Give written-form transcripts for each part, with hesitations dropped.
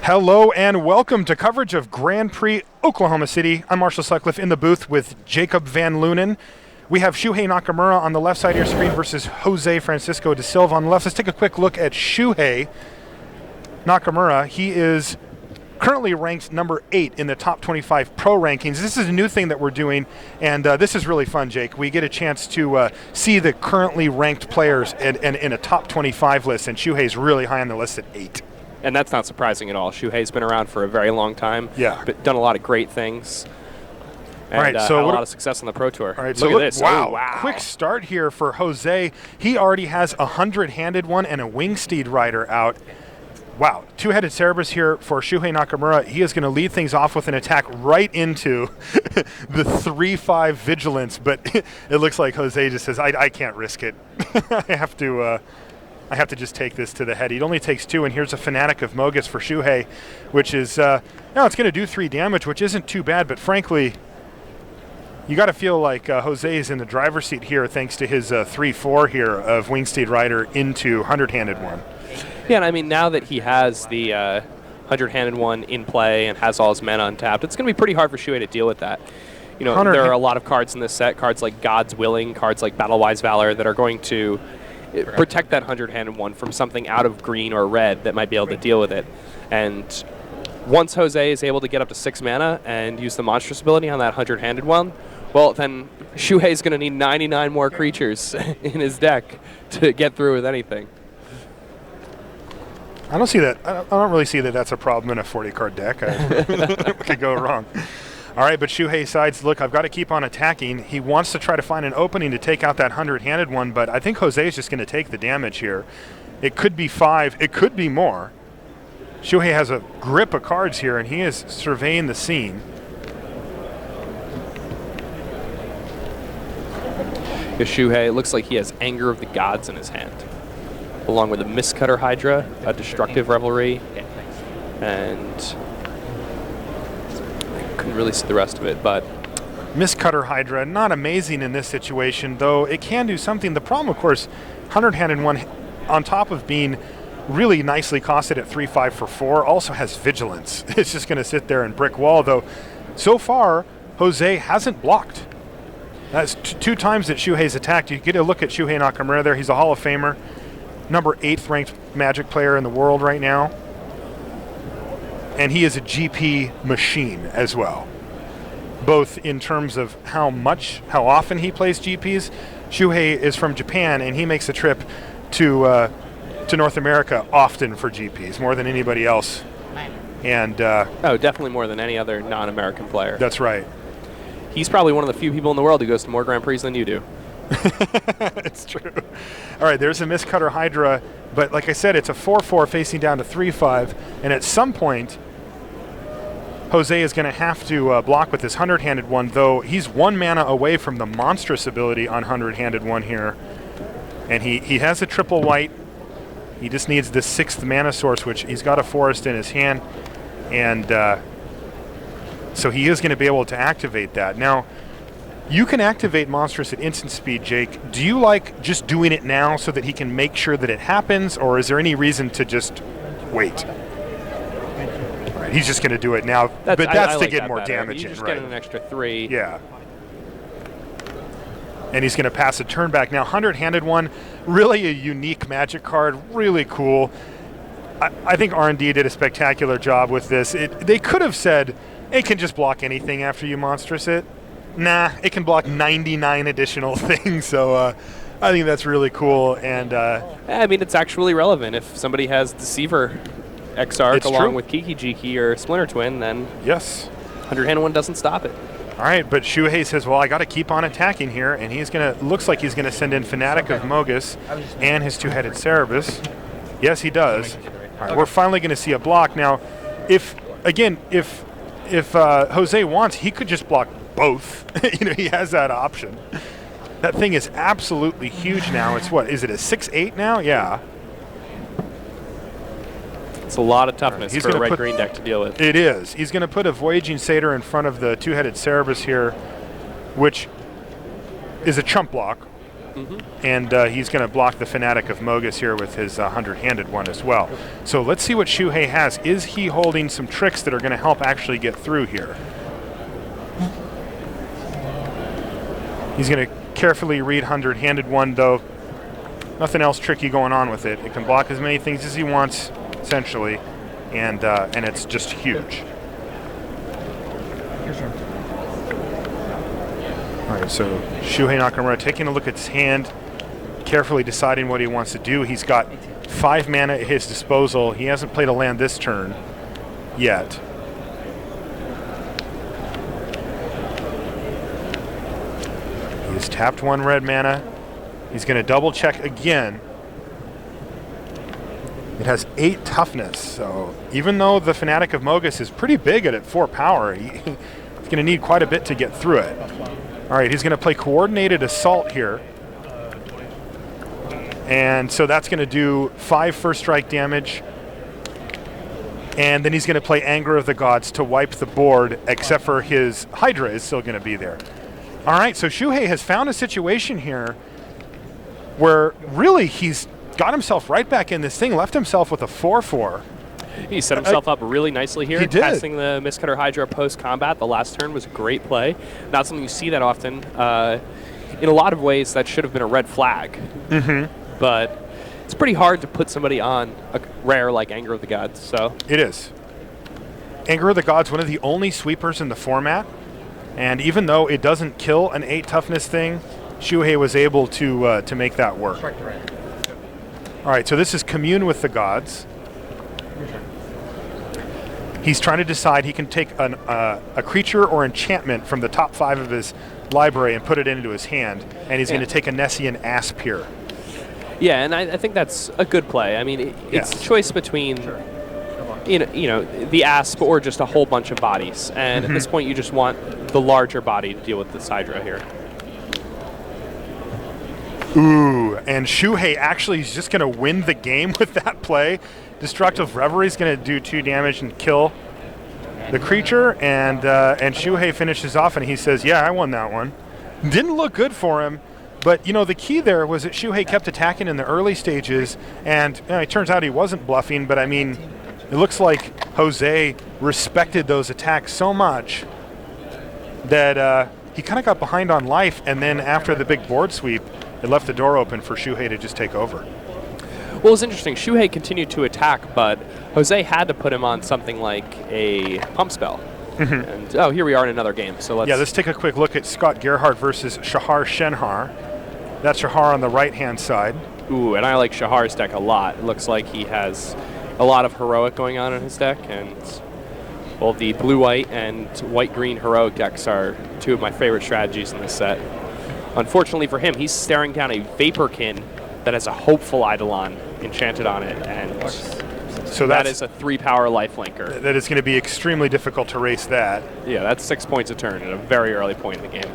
Hello and welcome to coverage of Grand Prix Oklahoma City. I'm Marshall Sutcliffe in the booth with Jacob Van Lunen. We have Shuhei Nakamura on the left side of your screen versus Jose Francisco da Silva on the left. Let's take a quick look at Shuhei Nakamura. He is currently ranked number 8 in the top 25 pro rankings. This is a new thing that we're doing, and this is really fun, Jake. We get a chance to see the currently ranked players in a top 25 list, and Shuhei's really high on the list at 8. And that's not surprising at all. Shuhei's been around for a very long time. Yeah. But done a lot of great things. And all right, so had a lot of success on the Pro Tour. All right, look at this. Wow. Oh, wow. Quick start here for Jose. He already has a 100-handed one and a Wingsteed rider out. Wow, two-headed Cerberus here for Shuhei Nakamura. He is going to lead things off with an attack right into the 3-5 Vigilance, but it looks like Jose just says, I can't risk it. I have to just take this to the head. He only takes 2, and here's a Fanatic of Mogus for Shuhei, which is, it's going to do 3 damage, which isn't too bad, but frankly, you got to feel like Jose is in the driver's seat here thanks to his 3-4 here of Wingsteed Rider into 100-handed one. Yeah, and I mean, now that he has the 100-handed one in play and has all his mana untapped, it's going to be pretty hard for Shuhei to deal with that. You know, there are a lot of cards in this set, cards like God's Willing, cards like Battle-Wise Valor that are going to protect that 100-handed one from something out of green or red that might be able to deal with it. And once Jose is able to get up to 6 mana and use the monstrous ability on that 100-handed one, well, then Shuhei's going to need 99 more creatures in his deck to get through with anything. I don't see that. I don't really see that that's a problem in a 40-card deck. What could go wrong? All right, but Shuhei sides, look, I've got to keep on attacking. He wants to try to find an opening to take out that 100-handed one, but I think Jose is just going to take the damage here. It could be 5. It could be more. Shuhei has a grip of cards here, and he is surveying the scene. Shuhei looks like he has Anger of the Gods in his hand, along with a Mistcutter Hydra, a Destructive Revelry, and I couldn't really see the rest of it, but Mistcutter Hydra, not amazing in this situation, though it can do something. The problem, of course, 100-handed one, on top of being really nicely costed at 3-5 for 4, also has Vigilance. It's just going to sit there and brick wall, though so far, Jose hasn't blocked. That's 2 times that Shuhei's attacked. You get a look at Shuhei Nakamura there. He's a Hall of Famer, number 8th ranked Magic player in the world right now. And he is a GP machine as well, both in terms of how often he plays GPs. Shuhei is from Japan, and he makes a trip to North America often for GPs, more than anybody else. And oh, definitely more than any other non-American player. That's right. He's probably one of the few people in the world who goes to more Grand Prix than you do. It's true. All right, there's a Mistcutter Hydra, but like I said, it's a 4-4 facing down to 3-5, and at some point, Jose is going to have to block with this 100-handed one, though he's 1 mana away from the monstrous ability on 100-handed one here, and he has a triple white. He just needs the 6th mana source, which he's got a forest in his hand, and so he is going to be able to activate that. Now, you can activate Monstrous at instant speed, Jake. Do you like just doing it now so that he can make sure that it happens, or is there any reason to just wait? All right, he's just going to do it now, but that's to get more damage in, right? You just get an extra 3. Yeah. And he's going to pass a turn back. Now, 100-handed one, really a unique Magic card, really cool. I think R&D did a spectacular job with this. They could have said, it can just block anything after you monstrous it. Nah, it can block 99 additional things, so I think that's really cool. And I mean, it's actually relevant. If somebody has Deceiver Exarch along with Kiki Jiki or Splinter Twin, then yes, 100-handed one doesn't stop it. All right, but Shuhei says, well, I got to keep on attacking here, and he's going to, looks like he's going to send in Fanatic of Mogus and his 2-headed Cerberus. Yes, he does. All right, we're finally going to see a block. Now, if Jose wants, he could just block both. You know, he has that option. That thing is absolutely huge now. It's what? Is it a 6-8 now? Yeah. It's a lot of toughness for a red-green deck to deal with. It is. He's going to put a Voyaging Satyr in front of the 2-headed Cerberus here, which is a chump block. And he's going to block the Fanatic of Mogus here with his 100-handed one as well. So let's see what Shuhei has. Is he holding some tricks that are going to help actually get through here? He's going to carefully read 100-handed one, though. Nothing else tricky going on with it. It can block as many things as he wants, essentially, and it's just huge. All right, so Shuhei Nakamura taking a look at his hand, carefully deciding what he wants to do. He's got 5 mana at his disposal. He hasn't played a land this turn yet. He's tapped 1 red mana. He's going to double check again. It has 8 toughness, so even though the Fanatic of Mogus is pretty big at 4 power, he's going to need quite a bit to get through it. All right, he's going to play Coordinated Assault here. And so that's going to do 5 first strike damage. And then he's going to play Anger of the Gods to wipe the board, except for his Hydra is still going to be there. All right, so Shuhei has found a situation here where really he's got himself right back in this thing, left himself with a 4/4. He set himself up really nicely here. He did. Casting the Mistcutter Hydra post-combat. The last turn was a great play. Not something you see that often. In a lot of ways, that should have been a red flag. But it's pretty hard to put somebody on a rare like Anger of the Gods. So it is. Anger of the Gods, one of the only sweepers in the format. And even though it doesn't kill an 8 toughness thing, Shuhei was able to make that work. All right, so this is Commune with the Gods. He's trying to decide he can take a creature or enchantment from the top 5 of his library and put it into his hand, and he's going to take a Nessian Asp here. Yeah, and I think that's a good play. I mean, it's a choice between you know the Asp or just a whole bunch of bodies, and at this point you just want the larger body to deal with this Hydra here. Ooh, and Shuhei actually is just going to win the game with that play. Destructive Reverie is going to do 2 damage and kill the creature, and Shuhei finishes off, and he says, yeah, I won that one. Didn't look good for him, but, you know, the key there was that Shuhei kept attacking in the early stages, and it turns out he wasn't bluffing, but, I mean, it looks like Jose respected those attacks so much that he kind of got behind on life, and then after the big board sweep, it left the door open for Shuhei to just take over. Well, it's interesting. Shuhei continued to attack, but Jose had to put him on something like a pump spell. And here we are in another game. So let's take a quick look at Scott Gearhart versus Shahar Shenhar. That's Shahar on the right-hand side. Ooh, and I like Shahar's deck a lot. It looks like he has a lot of heroic going on in his deck, and well, the blue-white and white-green heroic decks are 2 of my favorite strategies in this set. Unfortunately for him, he's staring down a Vaporkin that has a Hopeful Eidolon enchanted on it, and so that is a 3-power lifelinker. That is going to be extremely difficult to race that. Yeah, that's 6 points a turn at a very early point in the game.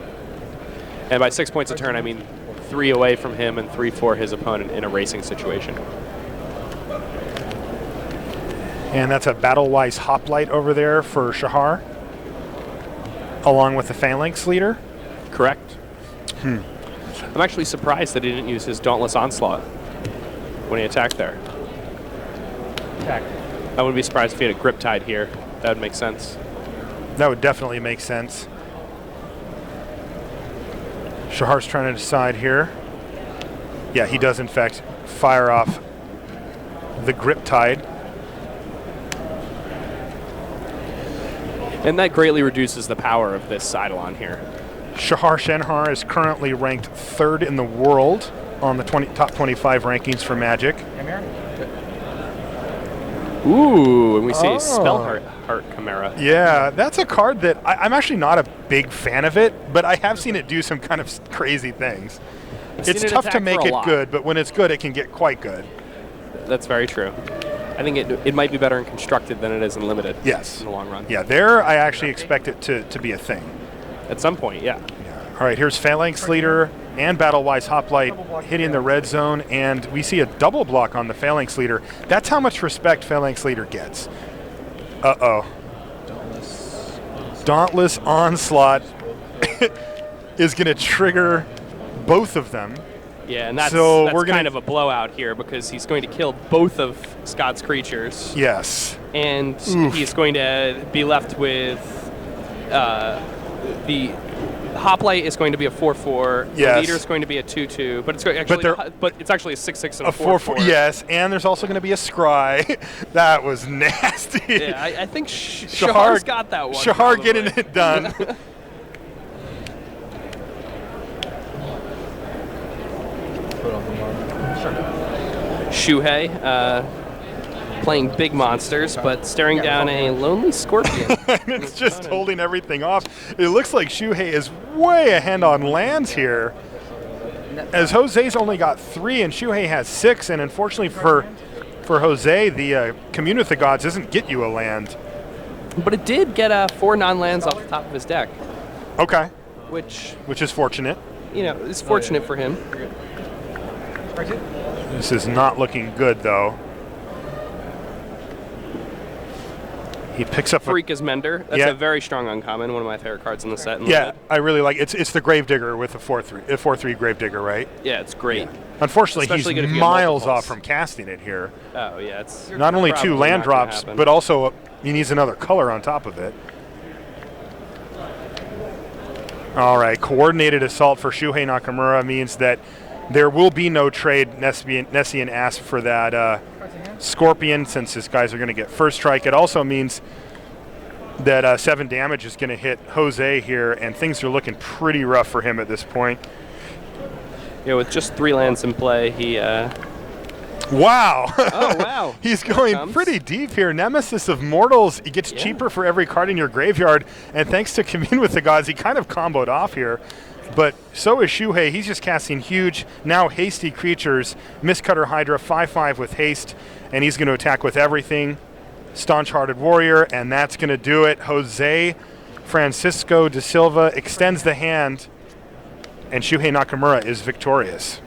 And by 6 points a turn, I mean 3 away from him and 3 for his opponent in a racing situation. And that's a Battle-Wise Hoplite over there for Shahar, along with the Phalanx Leader. Correct. I'm actually surprised that he didn't use his Dauntless Onslaught when he attacked there. I wouldn't be surprised if he had a Grip Tide here. That would make sense. That would definitely make sense. Shahar's trying to decide here. Yeah, he does in fact fire off the Grip Tide. And that greatly reduces the power of this Eidolon here. Shahar Shenhar is currently ranked 3rd in the world on the top 25 rankings for Magic. Ooh, and we see Spellheart Chimera. Yeah, that's a card that I'm actually not a big fan of it, but I have seen it do some kind of crazy things. It's tough to make it good, but when it's good, it can get quite good. That's very true. I think it might be better in Constructed than it is in Limited. Yes. In the long run. Yeah, there I actually expect it to be a thing. At some point, yeah. All right, here's Phalanx Leader and Battle-Wise Hoplite hitting the red zone, and we see a double block on the Phalanx Leader. That's how much respect Phalanx Leader gets. Uh-oh. Dauntless Onslaught is going to trigger both of them. Yeah, and that's kind of a blowout here because he's going to kill both of Scott's creatures. Yes. And he's going to be left with the Hoplite is going to be a 4/4. Yes. The leader is going to be a 2/2, but it's actually a 6/6 and a 4/4. Yes, and there's also going to be a scry. That was nasty. Yeah, I think Shehar's got that one. Shenhar getting it done. Shuhei playing big monsters, but staring down a lonely scorpion. And it's just holding everything off. It looks like Shuhei is way ahead on lands here, as Jose's only got 3 and Shuhei has 6, and unfortunately for Jose, the Commune with the Gods doesn't get you a land. But it did get 4 non-lands off the top of his deck. Okay. Which is fortunate. Is fortunate for him. This is not looking good, though. He picks up Freaka's Mender. That's a very strong uncommon. One of my favorite cards in the set. I really like it. It's the Gravedigger with a 4/3 Gravedigger, right? Yeah, it's great. Yeah. Unfortunately, he's miles off from casting it here. Oh yeah, it's not only 2 land drops, but also he needs another color on top of it. All right, coordinated assault for Shuhei Nakamura means that there will be no trade. Nessian asked for that Scorpion since his guys are going to get first strike. It also means that 7 damage is going to hit Jose here, and things are looking pretty rough for him at this point. Yeah, with just 3 lands in play, he... Wow! Oh, wow. He's going pretty deep here. Nemesis of Mortals, he gets cheaper for every card in your graveyard, and thanks to Commune with the Gods, he kind of comboed off here. But so is Shuhei. He's just casting huge, now hasty creatures. Mistcutter Hydra, 5/5 with haste, and he's going to attack with everything. Staunch-Hearted Warrior, and that's going to do it. Jose Francisco de Silva extends the hand, and Shuhei Nakamura is victorious.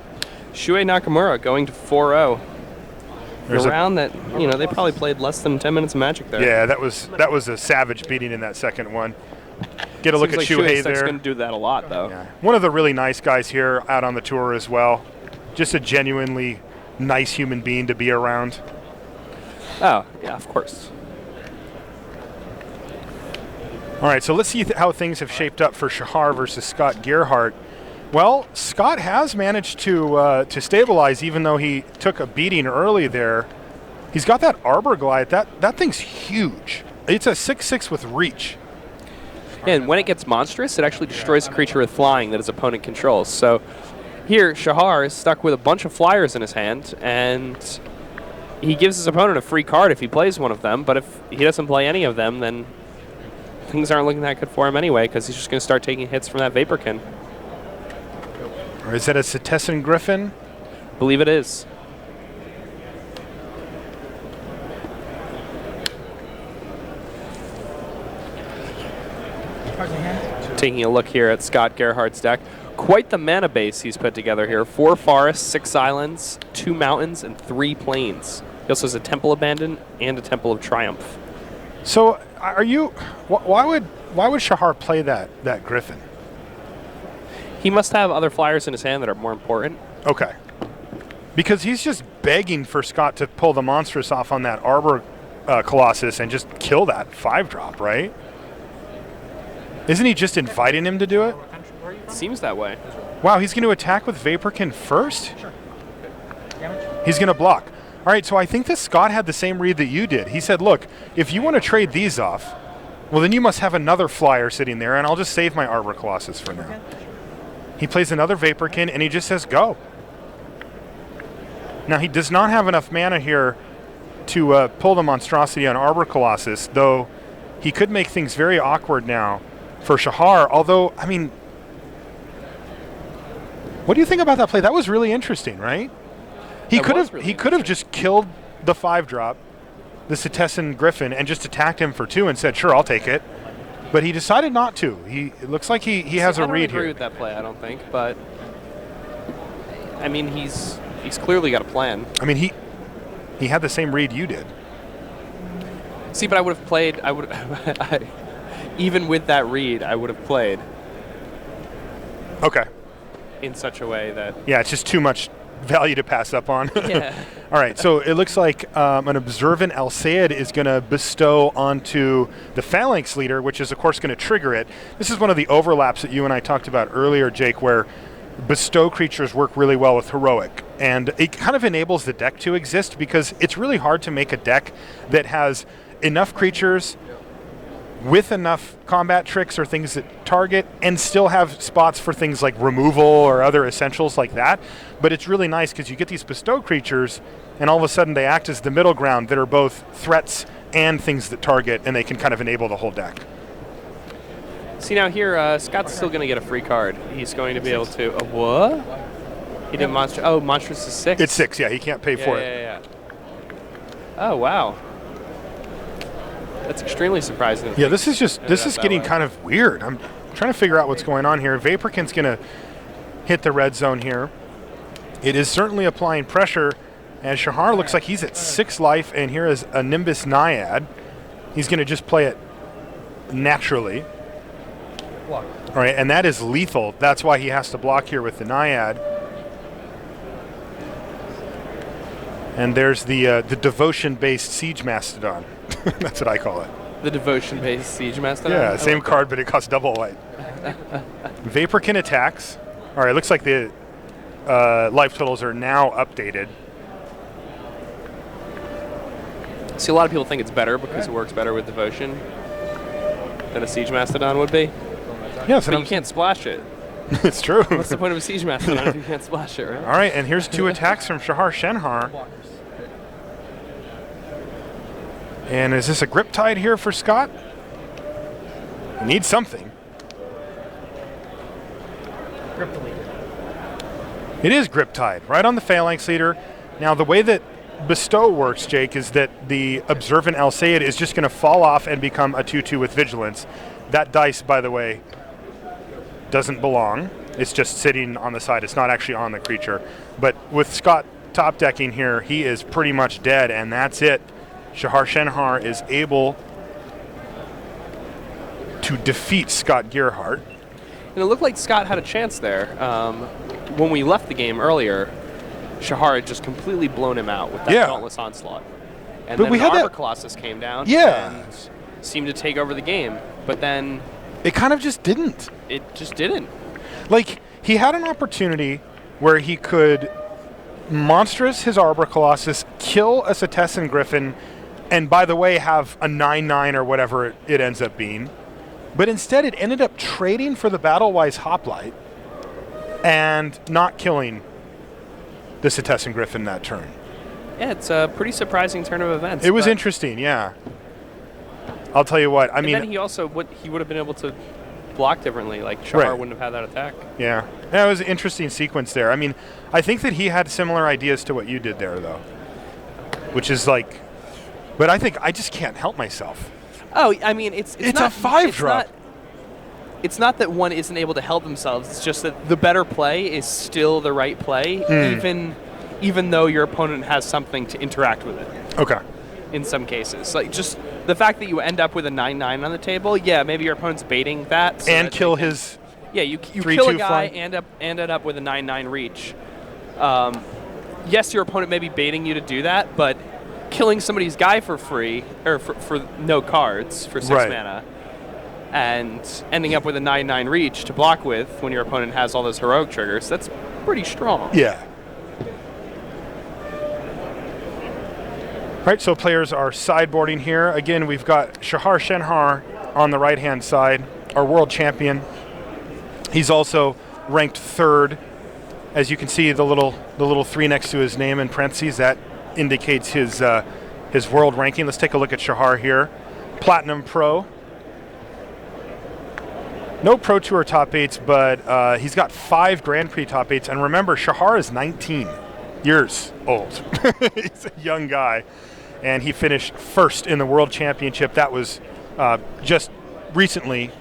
Shuhei Nakamura going to 4-0. A round that, they probably played less than 10 minutes of Magic there. Yeah, that was a savage beating in that second one. Get a look at Shuhei there. He's going to do that a lot, though. Yeah. One of the really nice guys here out on the tour as well. Just a genuinely nice human being to be around. Oh, yeah, of course. All right, so let's see how things have shaped up for Shenhar versus Scott Gearhart. Well, Scott has managed to stabilize, even though he took a beating early there. He's got that Arbor Glide. That thing's huge. It's a 6/6 with reach. And when it gets monstrous, it actually destroys a creature with flying that his opponent controls. So here, Shenhar is stuck with a bunch of flyers in his hand, and he gives his opponent a free card if he plays one of them, but if he doesn't play any of them, then things aren't looking that good for him anyway, because he's just going to start taking hits from that Vaporkin. Or is that a Cetessan Griffin? I believe it is. Taking a look here at Scott Gearhart's deck. Quite the mana base he's put together here. 4 forests, 6 islands, 2 mountains, and 3 plains. He also has a Temple Abandoned and a Temple of Triumph. So, why would Shenhar play that Griffin? He must have other flyers in his hand that are more important. Okay. Because he's just begging for Scott to pull the monstrous off on that Arbor Colossus and just kill that 5-drop, right? Isn't he just inviting him to do it? It seems that way. Wow, he's going to attack with Vaporkin first? Sure. He's going to block. All right, so I think that Scott had the same read that you did. He said, look, if you want to trade these off, well, then you must have another flyer sitting there, and I'll just save my Arbor Colossus for now. He plays another Vaporkin, and he just says go. Now, he does not have enough mana here to pull the monstrosity on Arbor Colossus, though he could make things very awkward now for Shenhar, although, I mean, what do you think about that play? That was really interesting, right? He could have just killed the 5-drop, the Cetessan Griffin, and just attacked him for 2 and said, sure, I'll take it. But he decided not to. It looks like he has a read here. I don't agree with that play, I don't think, but I mean, he's clearly got a plan. I mean, he had the same read you did. See, but I would have played, even with that read, I would have played. Okay. in such a way that... Yeah, it's just too much value to pass up on. Yeah. All right, so it looks like an observant Al Sayed is going to bestow onto the Phalanx leader, which is, of course, going to trigger it. This is one of the overlaps that you and I talked about earlier, Jake, where bestow creatures work really well with heroic. And it kind of enables the deck to exist because it's really hard to make a deck that has enough creatures with enough combat tricks or things that target and still have spots for things like removal or other essentials like that. But it's really nice because you get these bestow creatures and all of a sudden they act as the middle ground that are both threats and things that target, and they can kind of enable the whole deck. See, now here, Scott's still going to get a free card. He's going to be able to... what? He didn't monster... Oh, Monstrous is 6? It's 6, yeah. He can't pay for it. Yeah. Oh, wow. That's extremely surprising. Yeah, this is getting kind of weird. I'm trying to figure out what's going on here. Vaporkin's going to hit the red zone here. It is certainly applying pressure, and Shenhar looks like he's at 6 life, and here is a Nimbus Naiad. He's going to just play it naturally. All right, and that is lethal. That's why he has to block here with the Naiad. And there's the devotion-based Siege Mastodon. That's what I call it. The devotion-based Siege Mastodon? Yeah, same card, but it costs double white. Vaporkin attacks. All right, looks like the life totals are now updated. See, a lot of people think it's better because it works better with devotion than a Siege Mastodon would be. Yeah, but you can't splash it. It's true. What's the point of a Siege Mastodon if you can't splash it, right? All right, and here's 2 attacks from Shenhar. And is this a grip tide here for Scott? He needs something. Grip the leader. It is grip tide, right on the Phalanx leader. Now, the way that bestow works, Jake, is that the observant Al Sayed is just going to fall off and become a 2/2 with vigilance. That dice, by the way, doesn't belong. It's just sitting on the side. It's not actually on the creature. But with Scott top decking here, he is pretty much dead, and that's it. Shenhar is able to defeat Scott Gearhart. And it looked like Scott had a chance there. When we left the game earlier, Shenhar had just completely blown him out with that Dauntless Onslaught. And but then the Arbor Colossus came down and seemed to take over the game. But then... it kind of just didn't. It just didn't. Like, he had an opportunity where he could monstrous his Arbor Colossus, kill a Setessan Griffin, and by the way, have a 9/9 or whatever it ends up being. But instead, it ended up trading for the Battle-Wise Hoplite and not killing the Setessan Griffin that turn. Yeah, it's a pretty surprising turn of events. It was interesting, yeah. I'll tell you what, I mean... And then he also would have been able to block differently. Like, Shenhar wouldn't have had that attack. Yeah. It was an interesting sequence there. I mean, I think that he had similar ideas to what you did there, though. Which is like... But I think I just can't help myself. Oh, I mean, it's not, a 5-drop. It's not that one isn't able to help themselves. It's just that the better play is still the right play, even though your opponent has something to interact with it. Okay. In some cases. Like, just the fact that you end up with a 9/9 on the table, yeah, maybe your opponent's baiting that. So and that kill his... Yeah, you kill a guy and ended up with a 9/9 reach. Yes, your opponent may be baiting you to do that, but killing somebody's guy for free, or for no cards, for 6 mana, and ending up with a 9/9 reach to block with when your opponent has all those heroic triggers, that's pretty strong. Yeah. All right, so players are sideboarding here. Again, we've got Shenhar on the right-hand side, our world champion. He's also ranked 3rd. As you can see, the little 3 next to his name in parentheses, that indicates his world ranking. Let's take a look at Shenhar here. Platinum Pro. No Pro Tour top 8s, but he's got 5 Grand Prix top 8s. And remember, Shenhar is 19 years old. He's a young guy. And he finished 1st in the World Championship. That was just recently.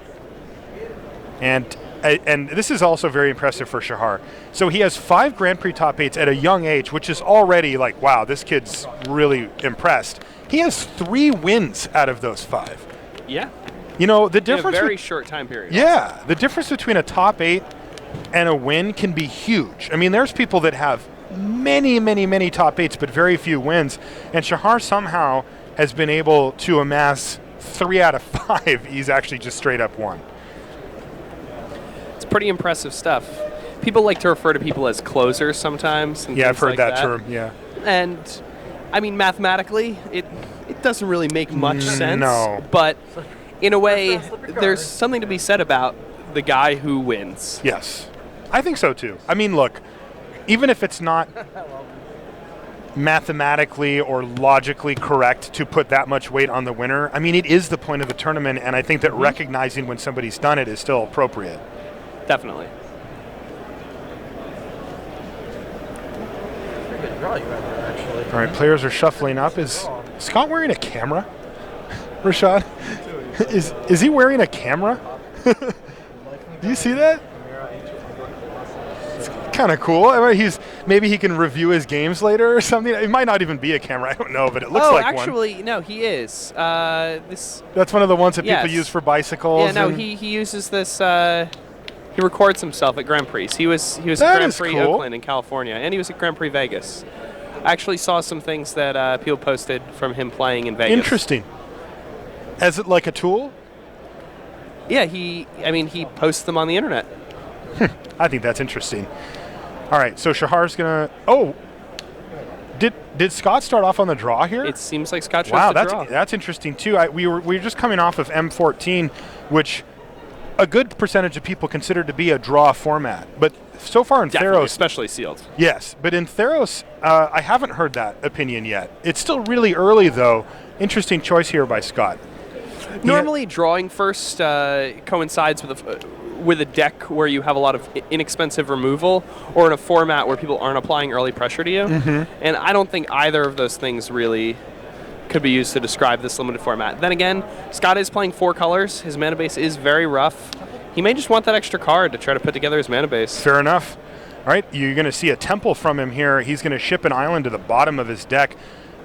And this is also very impressive for Shenhar. So he has 5 Grand Prix top 8s at a young age, which is already like, wow, this kid's really impressed. He has 3 wins out of those 5. Yeah. You know, the difference... in a very short time period. Yeah. The difference between a top 8 and a win can be huge. I mean, there's people that have many, many, many top 8s, but very few wins. And Shenhar somehow has been able to amass 3 out of 5. He's actually just straight up won. It's pretty impressive stuff. People like to refer to people as closers sometimes. And yeah, I've heard like that term, yeah. And, I mean, mathematically, it doesn't really make much sense. No. But in a way, there's something to be said about the guy who wins. Yes. I think so, too. I mean, look, even if it's not mathematically or logically correct to put that much weight on the winner, I mean, it is the point of the tournament, and I think that recognizing when somebody's done it is still appropriate. Definitely. All right, players are shuffling up. Is Scott wearing a camera? Rashad? Is he wearing a camera? Do you see that? It's kind of cool. I mean, maybe he can review his games later or something. It might not even be a camera. I don't know, but it looks like one. Oh, actually, no, he is. That's one of the ones that people use for bicycles. Yeah, no, he uses this. He records himself at Grand Prix. He was at Grand Prix Oakland in California, and he was at Grand Prix Vegas. I actually saw some things that people posted from him playing in Vegas. Interesting. As it like a tool? Yeah, he posts them on the internet. I think that's interesting. All right, so Shenhar's gonna. Oh, did Scott start off on the draw here? It seems like Scott chose the draw. That's interesting too. We were just coming off of M14, which a good percentage of people consider to be a draw format, but so far in Theros, especially sealed. Yes, but in Theros, I haven't heard that opinion yet. It's still really early though. Interesting choice here by Scott. Normally, drawing first coincides with a deck where you have a lot of inexpensive removal, or in a format where people aren't applying early pressure to you. And I don't think either of those things really could be used to describe this limited format. Then again, Scott is playing 4 colors. His mana base is very rough. He may just want that extra card to try to put together his mana base. Fair enough. All right, you're going to see a temple from him here. He's going to ship an island to the bottom of his deck.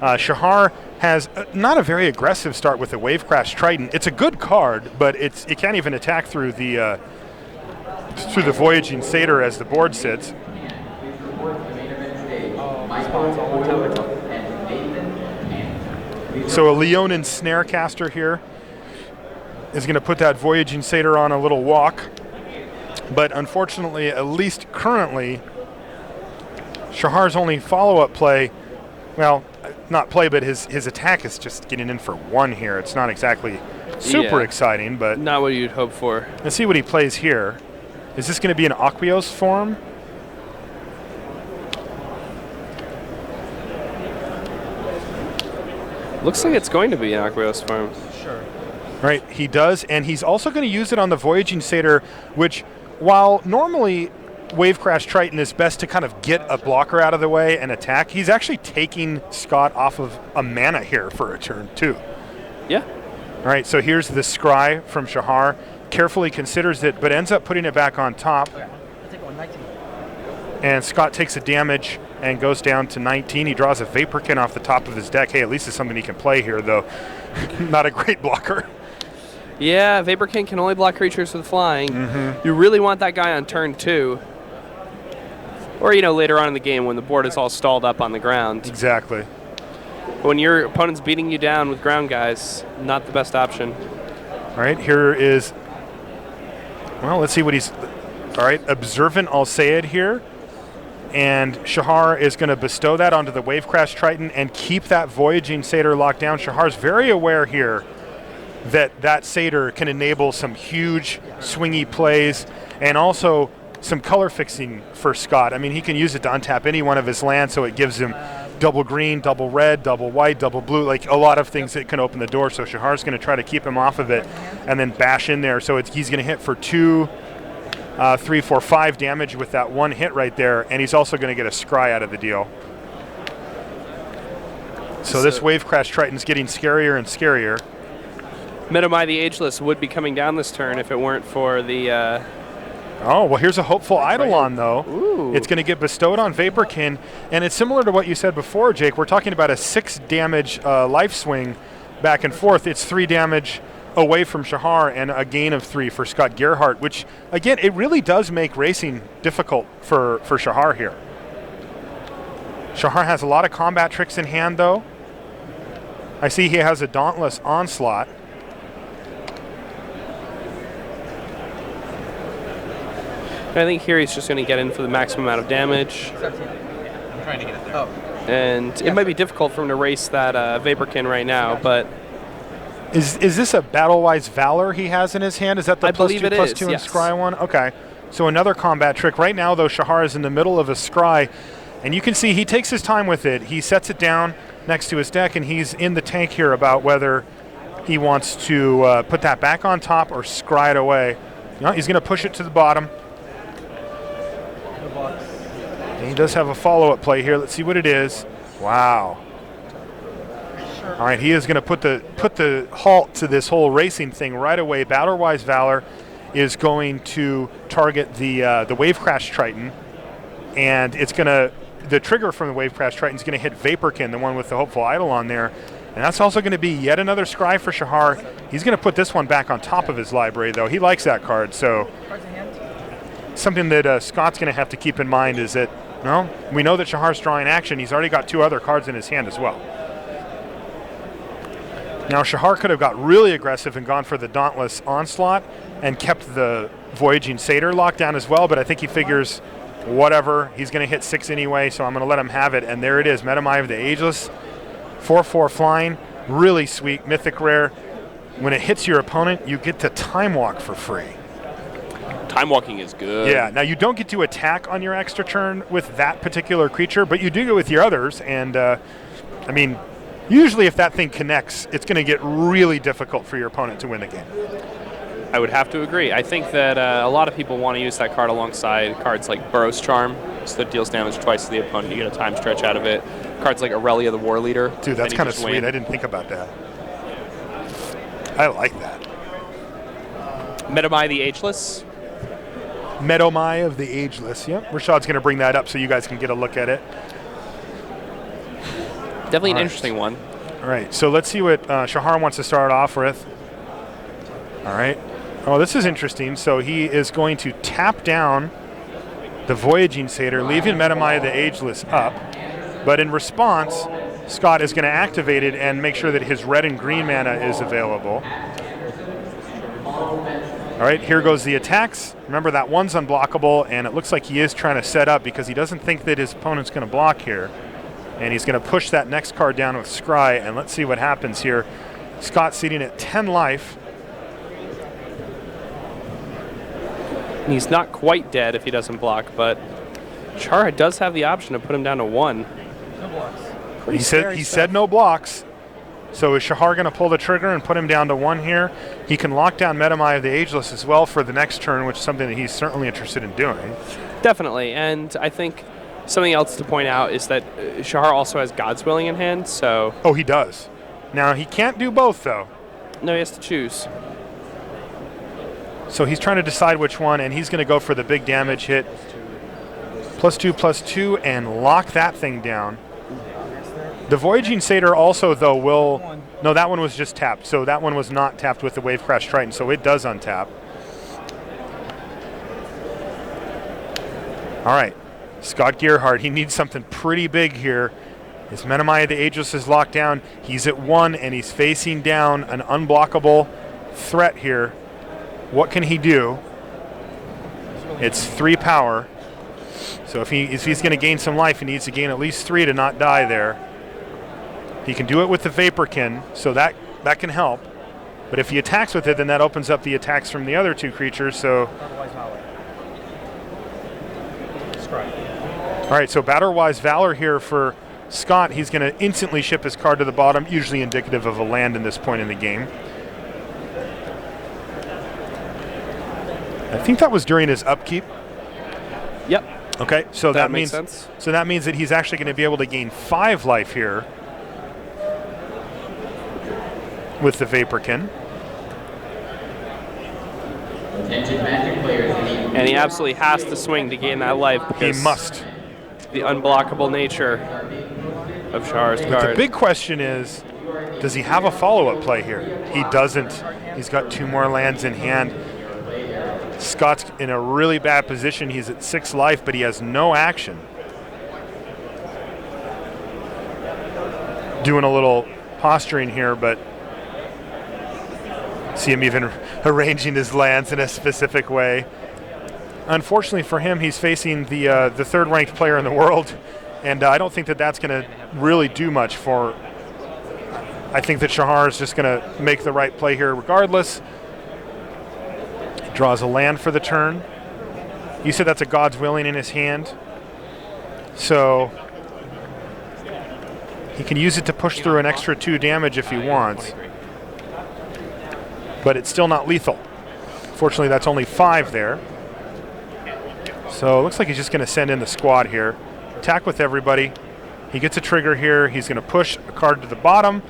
Shenhar has not a very aggressive start with the Wave Crash Triton. It's a good card, but it can't even attack through the Voyaging Satyr as the board sits. So a Leonin Snarecaster here is going to put that Voyaging Satyr on a little walk. But unfortunately, at least currently, Shenhar's only follow-up play, well, not play, but his attack is just getting in for 1 here. It's not exactly super exciting, but... Not what you'd hope for. Let's see what he plays here. Is this going to be an Aqueous form? Looks like it's going to be an Aqueous form. Sure. Right, he does, and he's also going to use it on the Voyaging Satyr, which, while normally Wave Crash Triton is best to kind of get a blocker out of the way and attack, he's actually taking Scott off of a mana here for a turn, too. Yeah. All right, so here's the Scry from Shenhar. Carefully considers it, but ends up putting it back on top. And Scott takes the damage and goes down to 19. He draws a Vaporkin off the top of his deck. Hey, at least it's something he can play here, though. Not a great blocker. Yeah, Vaporkin can only block creatures with flying. You really want that guy on turn 2. Or, later on in the game when the board is all stalled up on the ground. Exactly. When your opponent's beating you down with ground guys, not the best option. All right, here is... Well, let's see what he's... All right, Observant Alseid here. And Shenhar is going to bestow that onto the Wave Crash Triton and keep that Voyaging Satyr locked down. Shenhar's very aware here that Satyr can enable some huge swingy plays and also some color fixing for Scott. I mean, he can use it to untap any one of his lands, so it gives him double green, double red, double white, double blue, like a lot of things that can open the door. So Shenhar's going to try to keep him off of it and then bash in there. So he's going to hit for 2, 3, 4, 5 damage with that 1 hit right there, and he's also going to get a Scry out of the deal. So this Wave Crash Triton's getting scarier and scarier. Metamai the Ageless would be coming down this turn if it weren't for the... Oh, well, here's a Hopeful Eidolon, though. Ooh. It's going to get bestowed on Vaporkin, and it's similar to what you said before, Jake. We're talking about a 6 damage life swing back and forth. It's 3 damage away from Shenhar and a gain of 3 for Scott Gearhart, which, again, it really does make racing difficult for Shenhar here. Shenhar has a lot of combat tricks in hand, though. I see he has a Dauntless Onslaught. I think here he's just going to get in for the maximum amount of damage. 17. I'm trying to get it there. Oh. And it might be difficult for him to race that Vaporkin right now, but... Is this a Battle-Wise Valor he has in his hand? Is that the +2/+2 and yes. Scry one? Okay. So another combat trick. Right now, though, Shenhar is in the middle of a Scry, and you can see he takes his time with it. He sets it down next to his deck, and he's in the tank here about whether he wants to put that back on top or Scry it away. No, he's going to push it to the bottom. And he does have a follow-up play here. Let's see what it is. Wow. All right, he is going to put the halt to this whole racing thing right away. Battle-Wise Valor is going to target the Wave Crash Triton, and it's going to the trigger from the Wave Crash Triton is going to hit Vaporkin, the one with the Hopeful Idol on there, and that's also going to be yet another Scry for Shenhar. He's going to put this one back on top of his library, though. He likes that card, so something that Scott's going to have to keep in mind is that, well, we know that Shenhar's drawing action. He's already got 2 other cards in his hand as well. Now, Shenhar could have got really aggressive and gone for the Dauntless Onslaught and kept the Voyaging Satyr locked down as well, but I think he figures, whatever, he's going to hit 6 anyway, so I'm going to let him have it. And there it is, Metamai of the Ageless, 4/4 flying, really sweet, mythic rare. When it hits your opponent, you get to Time Walk for free. Time walking is good. Yeah, now you don't get to attack on your extra turn with that particular creature, but you do go with your others, and I mean, usually if that thing connects, it's going to get really difficult for your opponent to win the game. I would have to agree. I think that a lot of people want to use that card alongside cards like Burrow's Charm, so that deals damage twice to the opponent. You get a time stretch out of it. Cards like Aurelia the War Leader. Dude, that's kind of sweet. I didn't think about that. I like that. Metamai the Ageless. Metamai of the Ageless. Yep. Rashad's going to bring that up so you guys can get a look at it. Definitely an interesting one. All right, so let's see what Shenhar wants to start off with. All right. Oh, this is interesting. So he is going to tap down the Voyaging Satyr, leaving Metamai the Ageless up. But in response, Scott is going to activate it and make sure that his red and green mana is available. All right, here goes the attacks. Remember, that one's unblockable, and it looks like he is trying to set up because he doesn't think that his opponent's going to block here. And he's going to push that next card down with Scry, and let's see what happens here. Scott sitting at 10 life. He's not quite dead if he doesn't block, but Chara does have the option to put him down to 1. No blocks. He said no blocks. So is Shenhar going to pull the trigger and put him down to 1 here? He can lock down Metamai of the Ageless as well for the next turn, which is something that he's certainly interested in doing. Definitely, and I think something else to point out is that Shenhar also has God's Willing in hand, so... Oh, he does. Now, he can't do both, though. No, he has to choose. So he's trying to decide which one, and he's going to go for the big damage hit. +2/+2, and lock that thing down. The Voyaging Satyr also, though, will... No, that one was just tapped, so that one was not tapped with the Wave Crash Triton, so it does untap. All right. Scott Gearhart, he needs something pretty big here. His Metamai of the Ageless is locked down. He's at 1, and he's facing down an unblockable threat here. What can he do? It's 3 power. So if he's going to gain some life, he needs to gain at least 3 to not die there. He can do it with the Vaporkin, so that can help. But if he attacks with it, then that opens up the attacks from the other 2 creatures, so... All right, so Battle-Wise Valor here for Scott. He's going to instantly ship his card to the bottom, usually indicative of a land in this point in the game. I think that was during his upkeep. Yep. Okay, so that makes means sense. So that means that he's actually going to be able to gain 5 life here with the Vaporkin. And he absolutely has to swing to gain that life because He must. the unblockable nature of Shenhar's But card. the big question is, does he have a follow-up play here? He doesn't. He's got 2 more lands in hand. Scott's in a really bad position. He's at 6 life, but he has no action. Doing a little posturing here, but see him even arranging his lands in a specific way. Unfortunately for him, he's facing the 3rd-ranked player in the world, and I don't think that that's going to really do much for. I think that Shenhar is just going to make the right play here regardless. Draws a land for the turn. You said that's a God's Willing in his hand. So he can use it to push through an extra 2 damage if he wants. But it's still not lethal. Fortunately, that's only 5 there. So it looks like he's just going to send in the squad here. Attack with everybody. He gets a trigger here. He's going to push a card to the bottom,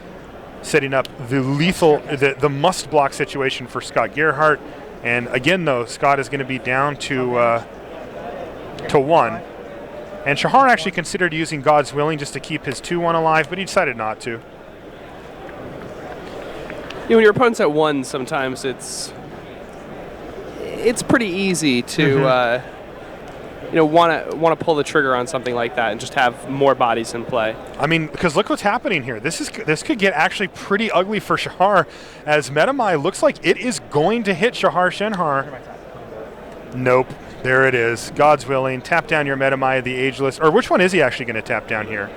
setting up the lethal, the must-block situation for Scott Gearhart. And again, though, Scott is going to be down to 1. And Shenhar actually considered using God's Willing just to keep his 2-1 alive, but he decided not to. When your opponent's at 1, sometimes it's pretty easy to want to pull the trigger on something like that and just have more bodies in play. I mean, because look what's happening here. This could get actually pretty ugly for Shenhar, as Metamai looks like it is going to hit Shenhar. Nope. There it is. God's Willing. Tap down your Metamai, the Ageless. Or which one is he actually going to tap down here?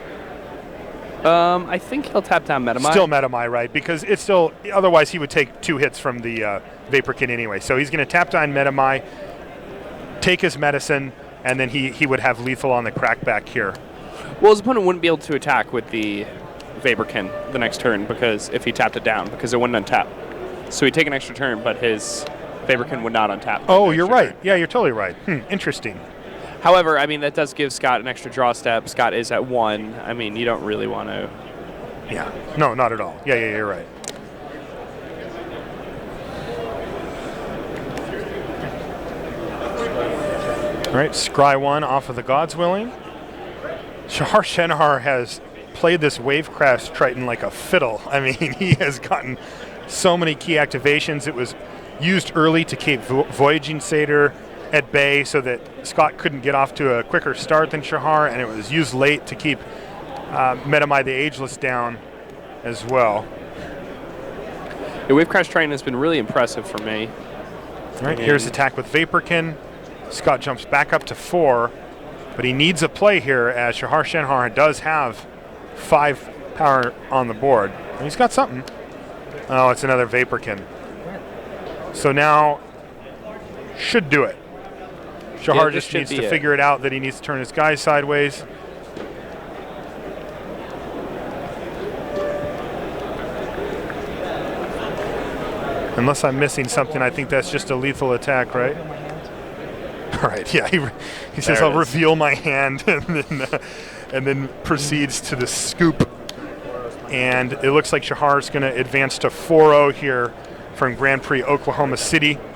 I think he'll tap down Metamai. Still Metamai, right? Because it's still, otherwise he would take 2 hits from the Vaporkin anyway. So he's going to tap down Metamai, take his medicine, and then he would have lethal on the crackback here. Well, his opponent wouldn't be able to attack with the Vaporkin the next turn because if he tapped it down, because it wouldn't untap. So he'd take an extra turn, but his Vaporkin would not untap. Oh, you're right. Yeah, you're totally right. Interesting. However, I mean, that does give Scott an extra draw step. Scott is at 1. I mean, you don't really want to. Yeah. No, not at all. Yeah, you're right. All right, scry 1 off of the God's Willing. Shenhar has played this Wavecraft Triton like a fiddle. I mean, he has gotten so many key activations. It was used early to keep Voyaging Satyr at bay so that Scott couldn't get off to a quicker start than Shenhar, and it was used late to keep Metamai the Ageless down as well. The Wavecraft Triton has been really impressive for me. All right, here's attack with Vaporkin. Scott jumps back up to 4, but he needs a play here as Shenhar does have 5 power on the board. And he's got something. Oh, it's another Vaporkin. So now should do it. Shenhar just needs to figure it out that he needs to turn his guys sideways. Unless I'm missing something, I think that's just a lethal attack, right? All right, yeah, he says, I'll reveal my hand, and then proceeds to the scoop. And it looks like Shenhar's going to advance to 4-0 here from Grand Prix Oklahoma City.